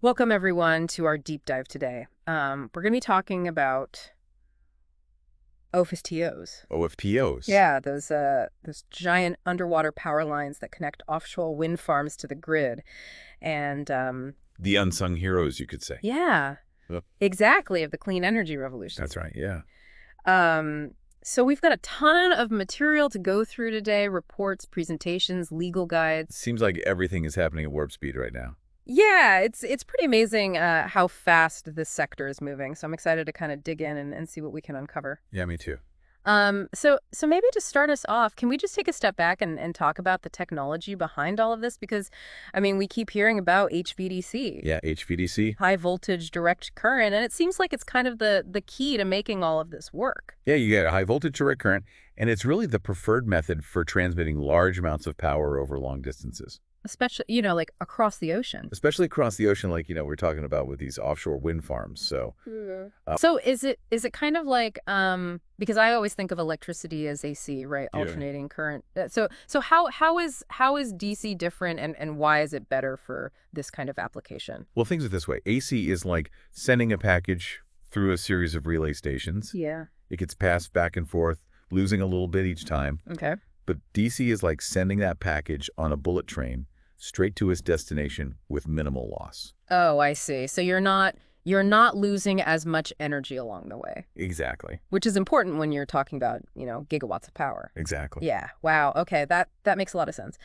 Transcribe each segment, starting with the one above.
Welcome, everyone, to our deep dive today. We're going to be talking about OFTOs. OFTOs. Yeah, those giant underwater power lines that connect offshore wind farms to the grid. And The unsung heroes, you could say. yeah, Yep. exactly, of the clean energy revolution. That's right, yeah. So we've got a ton of material to go through today: reports, presentations, legal guides. Seems like everything is happening at warp speed right now. Yeah, it's pretty amazing how fast this sector is moving. So I'm excited to kind of dig in and see what we can uncover. Yeah, me too. So maybe to start us off, can we just take a step back and talk about the technology behind all of this? Because, I mean, we keep hearing about HVDC. Yeah, HVDC. High voltage direct current, and it seems like it's kind of the key to making all of this work. Yeah, you get a high voltage direct current, and it's really the preferred method for transmitting large amounts of power over long distances. Especially, like across the ocean. Especially across the ocean, like, we're talking about with these offshore wind farms. So, So is it kind of like because I always think of electricity as AC, right? Yeah. Alternating current. So how is DC different, and why is it better for this kind of application? well, things are this way. AC is like sending a package through a series of relay stations. Yeah. It gets passed back and forth, losing a little bit each time. Okay. But DC is like sending that package on a bullet train straight to its destination with minimal loss. Oh, I see. So you're not losing as much energy along the way, Exactly. which is important when you're talking about, gigawatts of power. Exactly. Yeah. Wow. Okay. That makes a lot of sense.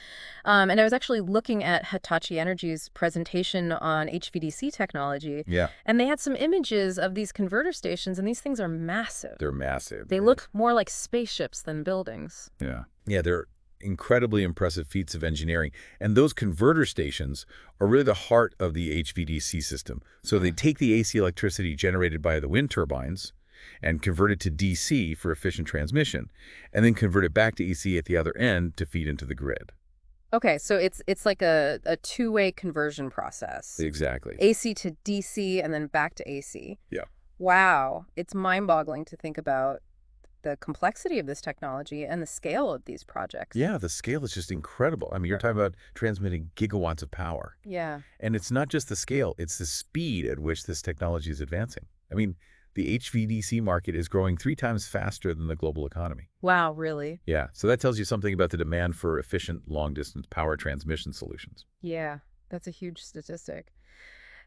And I was actually looking at Hitachi Energy's presentation on HVDC technology, Yeah, and they had some images of these converter stations, and these things are massive. they're massive. They look more like spaceships than buildings. Yeah. Yeah, they're incredibly impressive feats of engineering. And those converter stations are really the heart of the HVDC system. So they take the AC electricity generated by the wind turbines and convert it to DC for efficient transmission, and then convert it back to AC at the other end to feed into the grid. Okay, so it's like a two-way conversion process. Exactly. AC to DC and then back to AC. Yeah. Wow. It's mind-boggling to think about the complexity of this technology and the scale of these projects. Yeah, the scale is just incredible. I mean, you're talking about transmitting gigawatts of power. Yeah. And it's not just the scale, it's the speed at which this technology is advancing. I mean, the HVDC market is growing 3 times faster than the global economy. Wow, really? Yeah, so that tells you something about the demand for efficient long-distance power transmission solutions. Yeah, that's a huge statistic.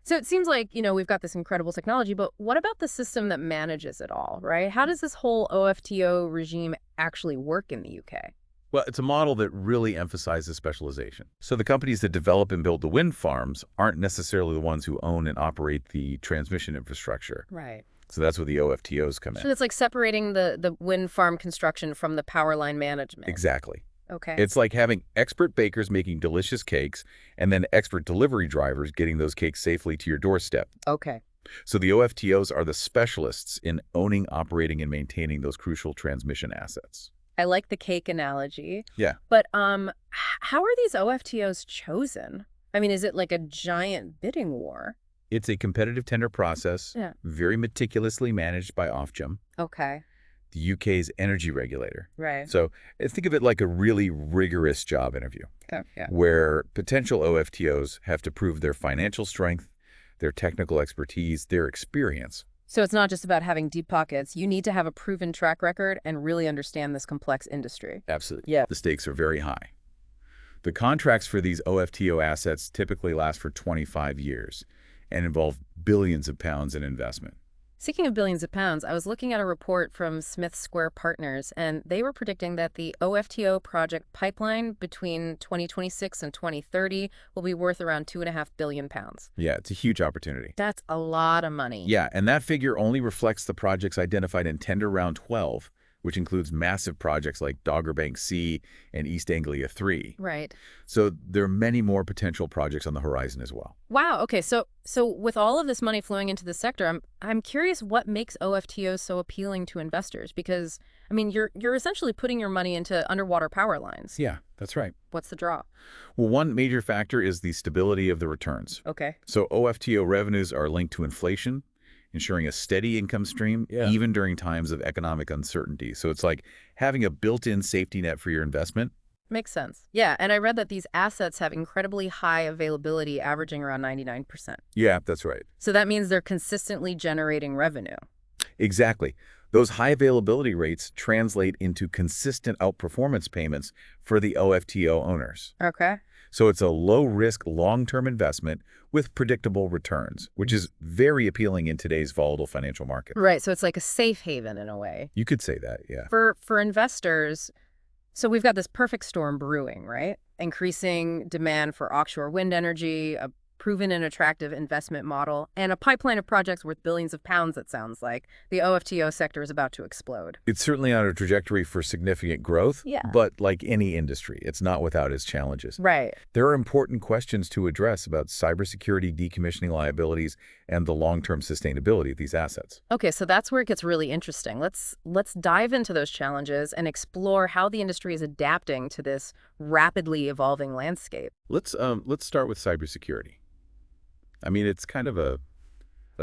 So it seems like, we've got this incredible technology, but what about the system that manages it all, right? How does this whole OFTO regime actually work in the UK? Well, it's a model that really emphasizes specialization. So the companies that develop and build the wind farms aren't necessarily the ones who own and operate the transmission infrastructure. Right. So that's where the OFTOs come in. So it's like separating the wind farm construction from the power line management. Exactly. Okay. It's like having expert bakers making delicious cakes and then expert delivery drivers getting those cakes safely to your doorstep. Okay. So the OFTOs are the specialists in owning, operating, and maintaining those crucial transmission assets. I like the cake analogy. Yeah. But how are these OFTOs chosen? I mean, is it like a giant bidding war? It's a competitive tender process, Yeah. very meticulously managed by Ofgem, Okay. the UK's energy regulator. Right. So think of it like a really rigorous job interview, Yeah. where potential OFTOs have to prove their financial strength, their technical expertise, their experience. So it's not just about having deep pockets. You need to have a proven track record and really understand this complex industry. Absolutely. Yeah. The stakes are very high. The contracts for these OFTO assets typically last for 25 years and involve billions of pounds in investment. Speaking of billions of pounds, I was looking at a report from Smith Square Partners, and they were predicting that the OFTO project pipeline between 2026 and 2030 will be worth around £2.5 billion. Yeah, it's a huge opportunity. That's a lot of money. Yeah, and that figure only reflects the projects identified in Tender Round 12, which includes massive projects like Dogger Bank C and East Anglia 3. Right. So there are many more potential projects on the horizon as well. Wow. Okay. So with all of this money flowing into the sector, I'm curious what makes OFTOs so appealing to investors, because I mean, you're essentially putting your money into underwater power lines. Yeah, that's right. What's the draw? Well, one major factor is the stability of the returns. Okay. So OFTO revenues are linked to inflation, ensuring a steady income stream, even during times of economic uncertainty. So it's like having a built-in safety net for your investment Makes sense. Yeah, and I read that these assets have incredibly high availability, averaging around 99%. Yeah, that's right. So that means they're consistently generating revenue. Exactly. Those high availability rates translate into consistent outperformance payments for the OFTO owners. Okay. So it's a low-risk, long-term investment with predictable returns, which is very appealing in today's volatile financial market. Right, so it's like a safe haven in a way. You could say that, yeah. For investors, so we've got this perfect storm brewing, right? Increasing demand for offshore wind energy, a proven and attractive investment model, and a pipeline of projects worth billions of pounds, it sounds like. The OFTO sector is about to explode. It's certainly on a trajectory for significant growth, Yeah. but like any industry, it's not without its challenges. Right. There are important questions to address about cybersecurity, decommissioning liabilities, and the long-term sustainability of these assets. Okay, so that's where it gets really interesting. Let's dive into those challenges and explore how the industry is adapting to this rapidly evolving landscape. Let's start with cybersecurity. I mean, it's kind of a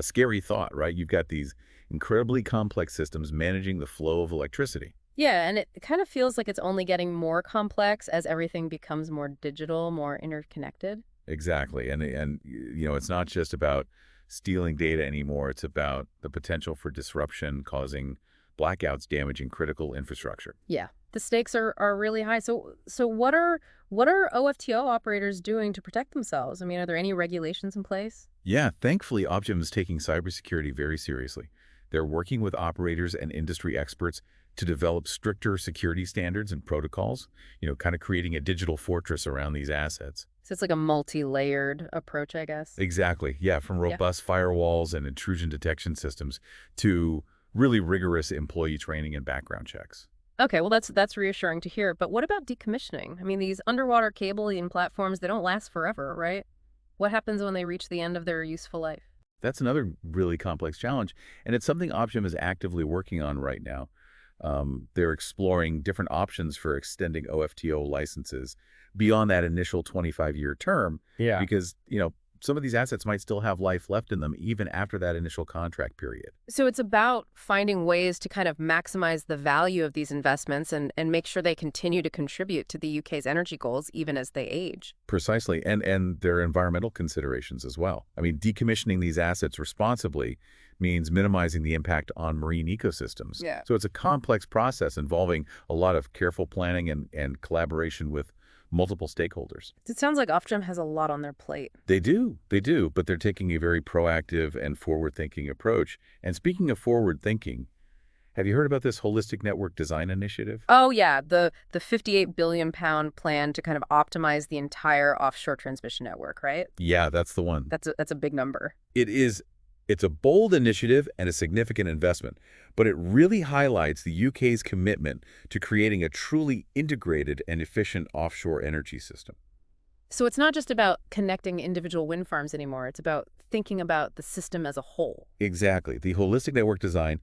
scary thought, right? You've got these incredibly complex systems managing the flow of electricity. Yeah, and it kind of feels like it's only getting more complex as everything becomes more digital, more interconnected. Exactly. And it's not just about stealing data anymore. It's about the potential for disruption, causing blackouts, damaging critical infrastructure. Yeah, the stakes are really high. So what are OFTO operators doing to protect themselves? I mean, are there any regulations in place? Yeah, thankfully, Optum is taking cybersecurity very seriously. They're working with operators and industry experts to develop stricter security standards and protocols, kind of creating a digital fortress around these assets. So it's like a multi-layered approach, I guess. Exactly. Yeah, from robust firewalls and intrusion detection systems to really rigorous employee training and background checks. Okay, well, that's reassuring to hear. But what about decommissioning? I mean, these underwater cabling platforms, they don't last forever, right? What happens when they reach the end of their useful life? That's another really complex challenge, and it's something Optum is actively working on right now. They're exploring different options for extending OFTO licenses beyond that initial 25-year term. Yeah. Because, some of these assets might still have life left in them even after that initial contract period. So it's about finding ways to kind of maximize the value of these investments and make sure they continue to contribute to the UK's energy goals even as they age. Precisely, and their environmental considerations as well. I mean, decommissioning these assets responsibly means minimizing the impact on marine ecosystems. Yeah. So it's a complex process involving a lot of careful planning and collaboration with multiple stakeholders. It sounds like Offshore has a lot on their plate. They do, but they're taking a very proactive and forward-thinking approach. And speaking of forward-thinking, have you heard about this holistic network design initiative? Oh, yeah, the 58 billion pound plan to kind of optimize the entire offshore transmission network, right? Yeah, that's the one. That's a big number. It is. It's a bold initiative and a significant investment, but it really highlights the UK's commitment to creating a truly integrated and efficient offshore energy system. So it's not just about connecting individual wind farms anymore. It's about thinking about the system as a whole. Exactly. The holistic network design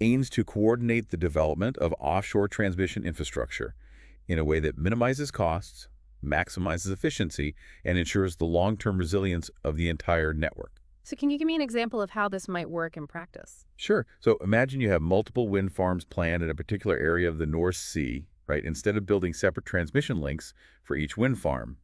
aims to coordinate the development of offshore transmission infrastructure in a way that minimizes costs, maximizes efficiency, and ensures the long-term resilience of the entire network. So can you give me an example of how this might work in practice? Sure. So imagine you have multiple wind farms planned in a particular area of the North Sea, right? Instead of building separate transmission links for each wind farm,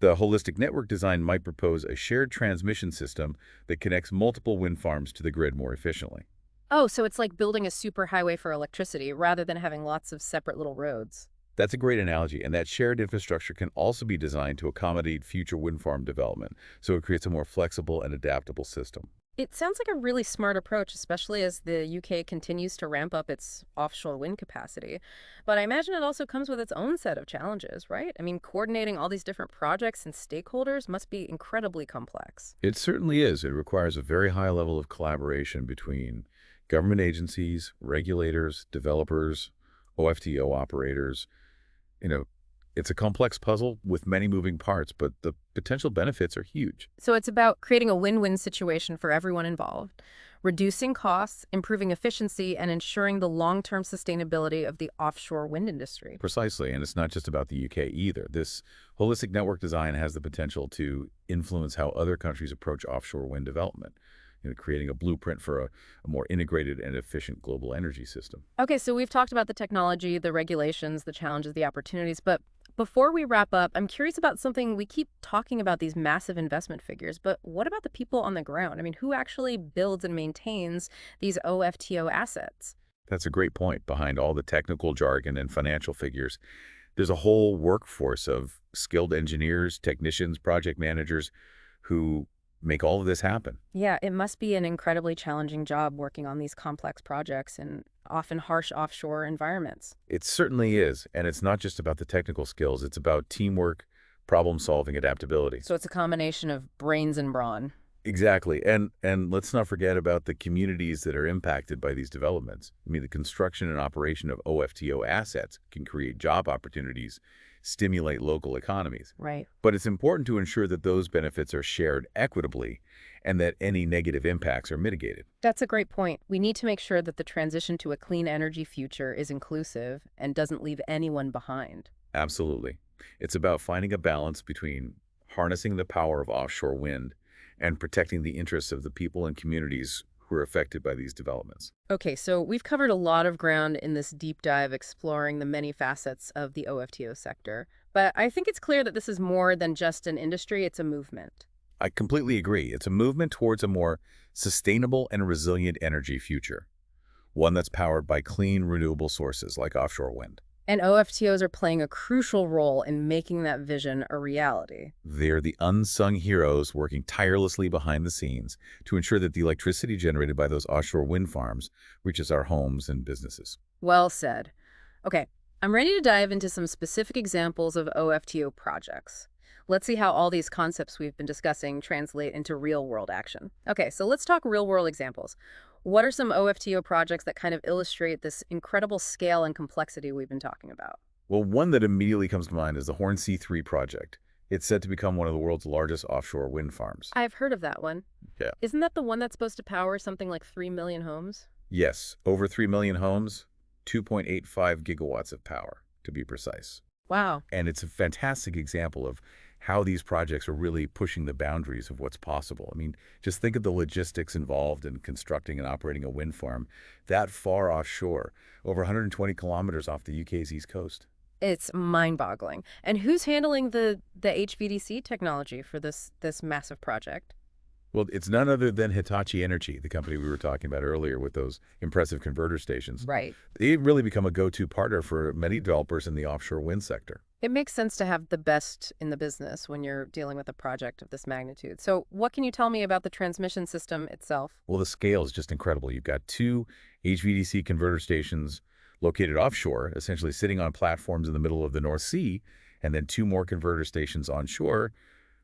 the holistic network design might propose a shared transmission system that connects multiple wind farms to the grid more efficiently. Oh, so it's like building a superhighway for electricity rather than having lots of separate little roads. That's a great analogy, and that shared infrastructure can also be designed to accommodate future wind farm development, so it creates a more flexible and adaptable system. It sounds like a really smart approach, especially as the UK continues to ramp up its offshore wind capacity. But I imagine it also comes with its own set of challenges, right? I mean, coordinating all these different projects and stakeholders must be incredibly complex. It certainly is. It requires a very high level of collaboration between government agencies, regulators, developers, OFTO operators. It's a complex puzzle with many moving parts, but the potential benefits are huge. So it's about creating a win-win situation for everyone involved, reducing costs, improving efficiency, and ensuring the long-term sustainability of the offshore wind industry. Precisely, and it's not just about the UK either. This holistic network design has the potential to influence how other countries approach offshore wind development, creating a blueprint for a more integrated and efficient global energy system. Okay, so we've talked about the technology, the regulations, the challenges, the opportunities, but Before we wrap up, I'm curious about something. We keep talking about these massive investment figures, but what about the people on the ground? I mean, who actually builds and maintains these OFTO assets? That's a great point. Behind all the technical jargon and financial figures, there's a whole workforce of skilled engineers, technicians, project managers who make all of this happen. Yeah, it must be an incredibly challenging job working on these complex projects in often harsh offshore environments. It certainly is, and it's not just about the technical skills. It's about teamwork, problem-solving, adaptability. So it's a combination of brains and brawn. Exactly. And let's not forget about the communities that are impacted by these developments. I mean, the construction and operation of OFTO assets can create job opportunities, stimulate local economies. Right. But it's important to ensure that those benefits are shared equitably and that any negative impacts are mitigated. That's a great point. We need to make sure that the transition to a clean energy future is inclusive and doesn't leave anyone behind. Absolutely. It's about finding a balance between harnessing the power of offshore wind and protecting the interests of the people and communities who are affected by these developments. Okay, so we've covered a lot of ground in this deep dive exploring the many facets of the OFTO sector. But I think it's clear that this is more than just an industry, it's a movement. I completely agree. It's a movement towards a more sustainable and resilient energy future, one that's powered by clean, renewable sources like offshore wind. And OFTOs are playing a crucial role in making that vision a reality. They're the unsung heroes working tirelessly behind the scenes to ensure that the electricity generated by those offshore wind farms reaches our homes and businesses. Well said. Okay, I'm ready to dive into some specific examples of OFTO projects. Let's see how all these concepts we've been discussing translate into real-world action. Okay, so let's talk real-world examples. What are some OFTO projects that kind of illustrate this incredible scale and complexity we've been talking about? Well, one that immediately comes to mind is the Hornsea 3 project. It's set to become one of the world's largest offshore wind farms. I've heard of that one. Yeah. Isn't that the one that's supposed to power something like 3 million homes? Yes, over 3 million homes, 2.85 gigawatts of power, to be precise. Wow. And it's a fantastic example of how these projects are really pushing the boundaries of what's possible. I mean, just think of the logistics involved in constructing and operating a wind farm that far offshore, over 120 kilometers off the UK's east coast. It's mind-boggling. And who's handling the HVDC technology for this massive project? Well, it's none other than Hitachi Energy, the company we were talking about earlier with those impressive converter stations. Right. They've really become a go-to partner for many developers in the offshore wind sector. It makes sense to have the best in the business when you're dealing with a project of this magnitude. So what can you tell me about the transmission system itself? Well, the scale is just incredible. You've got 2 HVDC converter stations located offshore, essentially sitting on platforms in the middle of the North Sea, and then 2 more converter stations onshore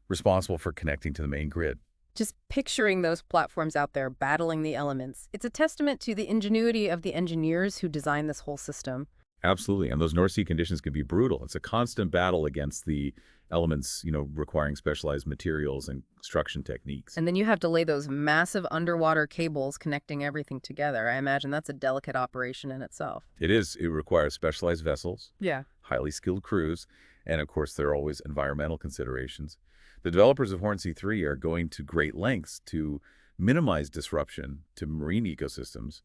responsible for connecting to the main grid. Just picturing those platforms out there battling the elements, it's a testament to the ingenuity of the engineers who designed this whole system. Absolutely. And those North Sea conditions can be brutal. It's a constant battle against the elements, requiring specialized materials and construction techniques. And then you have to lay those massive underwater cables connecting everything together. I imagine that's a delicate operation in itself. It is. It requires specialized vessels, Yeah. highly skilled crews, and of course, there are always environmental considerations. The developers of Hornsea 3 are going to great lengths to minimize disruption to marine ecosystems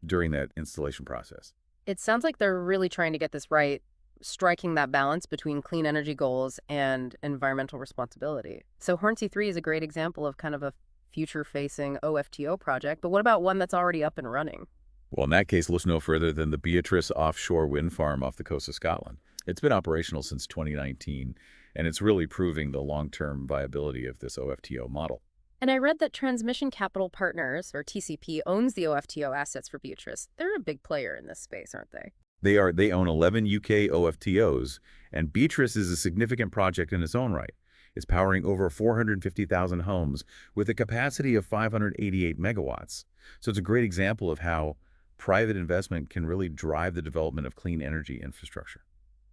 during that installation process. It sounds like they're really trying to get this right, striking that balance between clean energy goals and environmental responsibility. So Hornsea 3 is a great example of kind of a future-facing OFTO project, but what about one that's already up and running? Well, in that case, look no further than the Beatrice offshore wind farm off the coast of Scotland. It's been operational since 2019, and it's really proving the long-term viability of this OFTO model. And I read that Transmission Capital Partners, or TCP, owns the OFTO assets for Beatrice. They're a big player in this space, aren't they? They own 11 UK OFTOs, and Beatrice is a significant project in its own right. It's powering over 450,000 homes with a capacity of 588 megawatts. So it's a great example of how private investment can really drive the development of clean energy infrastructure.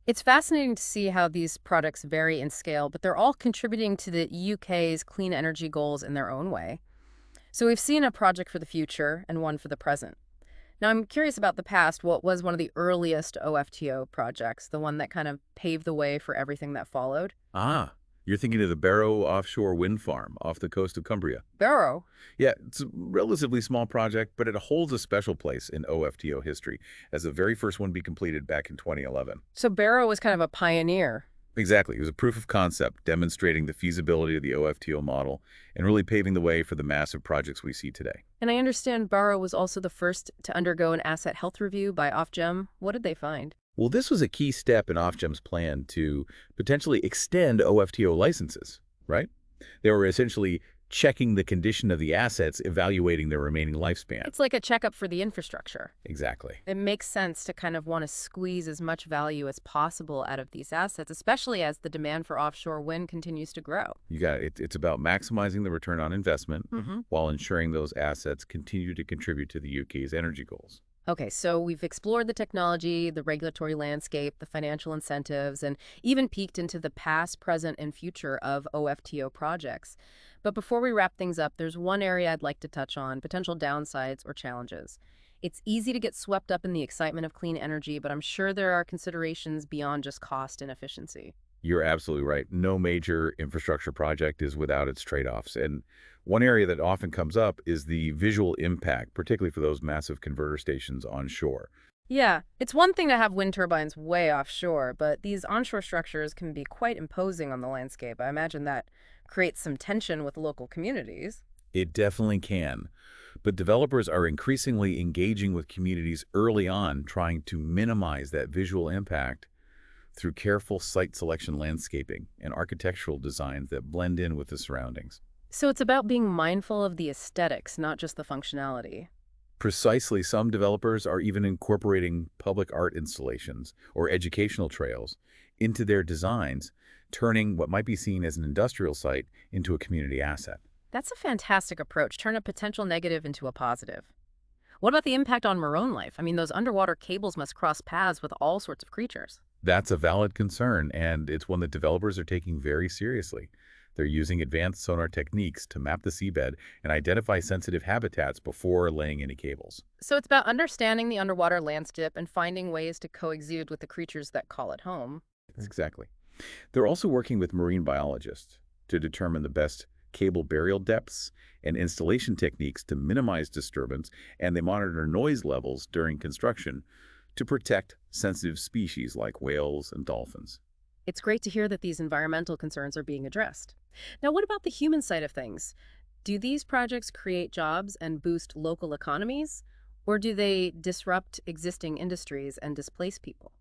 It's fascinating to see how these products vary in scale, but they're all contributing to the UK's clean energy goals in their own way. So we've seen a project for the future and one for the present. Now, I'm curious about the past. What was one of the earliest OFTO projects, the one that kind of paved the way for everything that followed? Ah, you're thinking of the Barrow offshore wind farm off the coast of Cumbria. Barrow. Yeah, it's a relatively small project, but it holds a special place in OFTO history as the very first one to be completed back in 2011. So Barrow was kind of a pioneer. Exactly. It was a proof of concept demonstrating the feasibility of the OFTO model and really paving the way for the massive projects we see today. And I understand Barrow was also the first to undergo an asset health review by Ofgem. What did they find? Well, this was a key step in Ofgem's plan to potentially extend OFTO licenses, right? They were essentially checking the condition of the assets, evaluating their remaining lifespan. It's like a checkup for the infrastructure. Exactly. It makes sense to kind of want to squeeze as much value as possible out of these assets, especially as the demand for offshore wind continues to grow. You got it. It's about maximizing the return on investment Mm-hmm. while ensuring those assets continue to contribute to the UK's energy goals. Okay, so we've explored the technology, the regulatory landscape, the financial incentives, and even peeked into the past, present, and future of OFTO projects. But before we wrap things up, there's one area I'd like to touch on, potential downsides or challenges. It's easy to get swept up in the excitement of clean energy, but I'm sure there are considerations beyond just cost and efficiency. You're absolutely right. No major infrastructure project is without its trade-offs. And one area that often comes up is the visual impact, particularly for those massive converter stations onshore. Yeah, it's one thing to have wind turbines way offshore, but these onshore structures can be quite imposing on the landscape. I imagine that creates some tension with local communities. It definitely can. But developers are increasingly engaging with communities early on, trying to minimize that visual impact through careful site selection landscaping and architectural designs that blend in with the surroundings. So it's about being mindful of the aesthetics, not just the functionality. Precisely, some developers are even incorporating public art installations or educational trails into their designs, turning what might be seen as an industrial site into a community asset. That's a fantastic approach. Turn a potential negative into a positive. What about the impact on marine life? I mean, those underwater cables must cross paths with all sorts of creatures. That's a valid concern, and it's one that developers are taking very seriously. They're using advanced sonar techniques to map the seabed and identify sensitive habitats before laying any cables. So it's about understanding the underwater landscape and finding ways to coexist with the creatures that call it home. Exactly. They're also working with marine biologists to determine the best cable burial depths and installation techniques to minimize disturbance, and they monitor noise levels during construction to protect sensitive species like whales and dolphins. It's great to hear that these environmental concerns are being addressed. Now, what about the human side of things? Do these projects create jobs and boost local economies, or do they disrupt existing industries and displace people?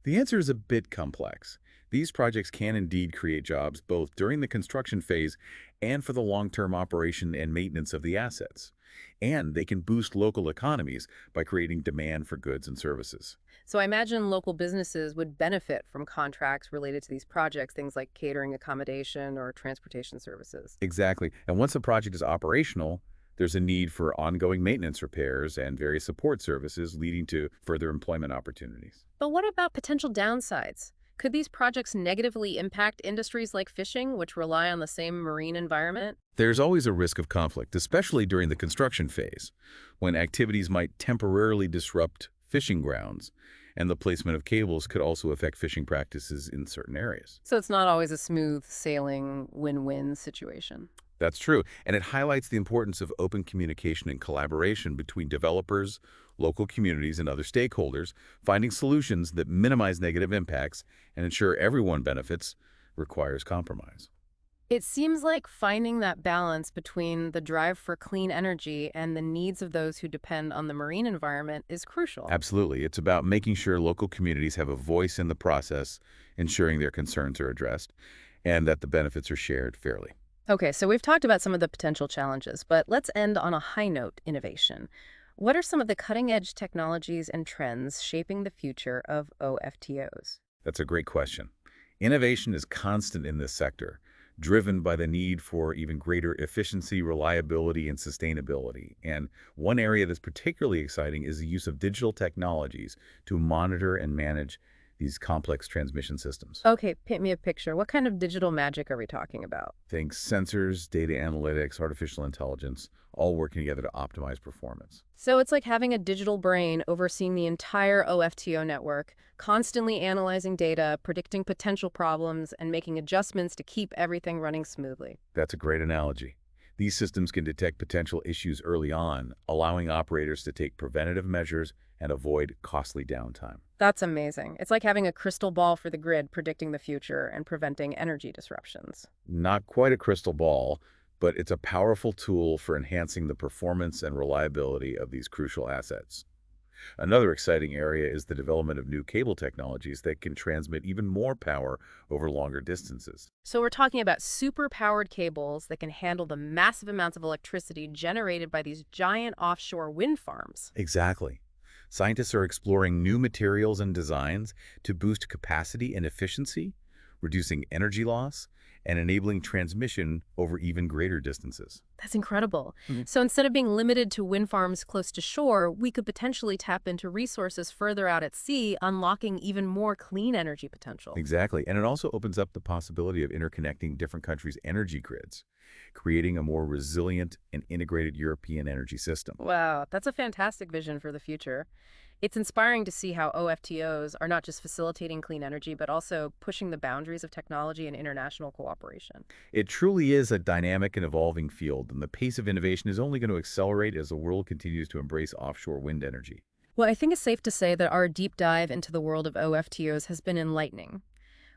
The answer is a bit complex. These projects can indeed create jobs both during the construction phase and for the long-term operation and maintenance of the assets. And they can boost local economies by creating demand for goods and services. So I imagine local businesses would benefit from contracts related to these projects, things like catering, accommodation, or transportation services. Exactly. And once a project is operational, there's a need for ongoing maintenance repairs and various support services leading to further employment opportunities. But what about potential downsides? Could these projects negatively impact industries like fishing, which rely on the same marine environment? There's always a risk of conflict, especially during the construction phase, when activities might temporarily disrupt fishing grounds, and the placement of cables could also affect fishing practices in certain areas. So it's not always a smooth sailing win-win situation. That's true, and it highlights the importance of open communication and collaboration between developers, local communities, and other stakeholders. Finding solutions that minimize negative impacts and ensure everyone benefits requires compromise. It seems like finding that balance between the drive for clean energy and the needs of those who depend on the marine environment is crucial. Absolutely. It's about making sure local communities have a voice in the process, ensuring their concerns are addressed, and that the benefits are shared fairly. Okay, so we've talked about some of the potential challenges, but let's end on a high note: innovation. What are some of the cutting-edge technologies and trends shaping the future of OFTOs? That's a great question. Innovation is constant in this sector, driven by the need for even greater efficiency, reliability, and sustainability. And one area that's particularly exciting is the use of digital technologies to monitor and manage these complex transmission systems. Okay, paint me a picture. What kind of digital magic are we talking about? Think sensors, data analytics, artificial intelligence, all working together to optimize performance. So it's like having a digital brain overseeing the entire OFTO network, constantly analyzing data, predicting potential problems, and making adjustments to keep everything running smoothly. That's a great analogy. These systems can detect potential issues early on, allowing operators to take preventative measures and avoid costly downtime. That's amazing. It's like having a crystal ball for the grid, predicting the future and preventing energy disruptions. Not quite a crystal ball, but it's a powerful tool for enhancing the performance and reliability of these crucial assets. Another exciting area is the development of new cable technologies that can transmit even more power over longer distances. So we're talking about super-powered cables that can handle the massive amounts of electricity generated by these giant offshore wind farms. Exactly. Scientists are exploring new materials and designs to boost capacity and efficiency, reducing energy loss, and enabling transmission over even greater distances. That's incredible. So instead of being limited to wind farms close to shore, we could potentially tap into resources further out at sea, unlocking even more clean energy potential. Exactly. And it also opens up the possibility of interconnecting different countries' energy grids, creating a more resilient and integrated European energy system. Wow, that's a fantastic vision for the future. It's inspiring to see how OFTOs are not just facilitating clean energy, but also pushing the boundaries of technology and international cooperation. It truly is a dynamic and evolving field, and the pace of innovation is only going to accelerate as the world continues to embrace offshore wind energy. Well, I think it's safe to say that our deep dive into the world of OFTOs has been enlightening.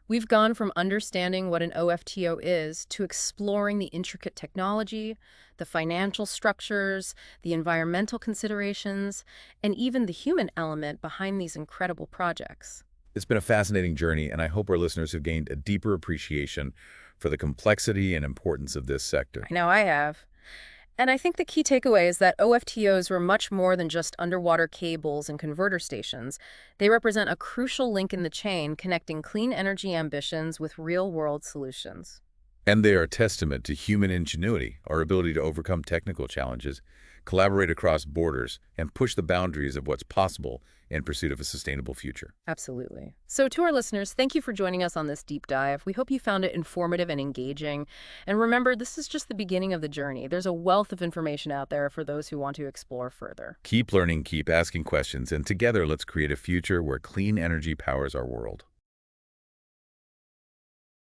We've gone from understanding what an OFTO is to exploring the intricate technology, the financial structures, the environmental considerations, and even the human element behind these incredible projects. It's been a fascinating journey, and I hope our listeners have gained a deeper appreciation for the complexity and importance of this sector. I know I have. And I think the key takeaway is that OFTOs were much more than just underwater cables and converter stations. They represent a crucial link in the chain connecting clean energy ambitions with real-world solutions. And they are a testament to human ingenuity, our ability to overcome technical challenges, collaborate across borders, and push the boundaries of what's possible in pursuit of a sustainable future. Absolutely. So to our listeners, thank you for joining us on this deep dive. We hope you found it informative and engaging. And remember, this is just the beginning of the journey. There's a wealth of information out there for those who want to explore further. Keep learning, keep asking questions, and together let's create a future where clean energy powers our world.